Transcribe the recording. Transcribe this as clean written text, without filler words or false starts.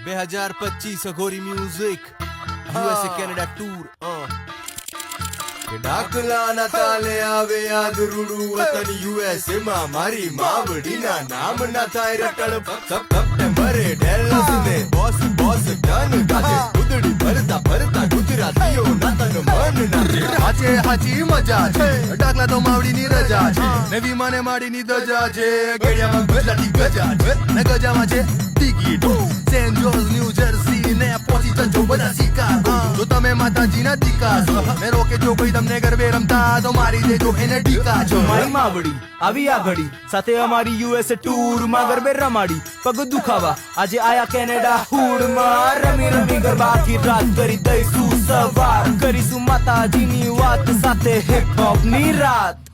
2025 અઘોરી music USA Canada tour ડાકલાના તાલે આવે યાદ રૂડું વતન યુએસએ માં મારી માવડીના નામ ના થાય રટડ સપ્ટેમ્બરે ડેલસ ને બોસ ડન ગાજે ઉદડી ભરતા ભરતા ગુજરાતીઓ ના તન મન ના હાચે હાચી મજા છે ડાકલા તો માવડીની રજા છે ને વિમાને માડીની દજા છે ગળિયામાં ગુજરાતી ગજા છે ને ગજામાં છે ટિકિટો સેન્ટ જોર્જ ન્યૂ જર્સી ને પહોંચી જજો બધા શિકાગો જો તમે માતાજીના દીકા છો ને રોકે જો કોઈ તમને ગરબે રમતા તો મારી દેજો એને ટીકા છો મારી માવડી આવી આ ઘડી સાથે અમારી યુએસએ ટૂર માં ગરબે રમાડી પગ દુખાવા આજે આયા કેનેડા હુડ માં રમી રમી ગરબા આખી રાત કરી દઈશું સવાર કરીશું માતાજીની વાત સાથે હિપ હોપ ની રાત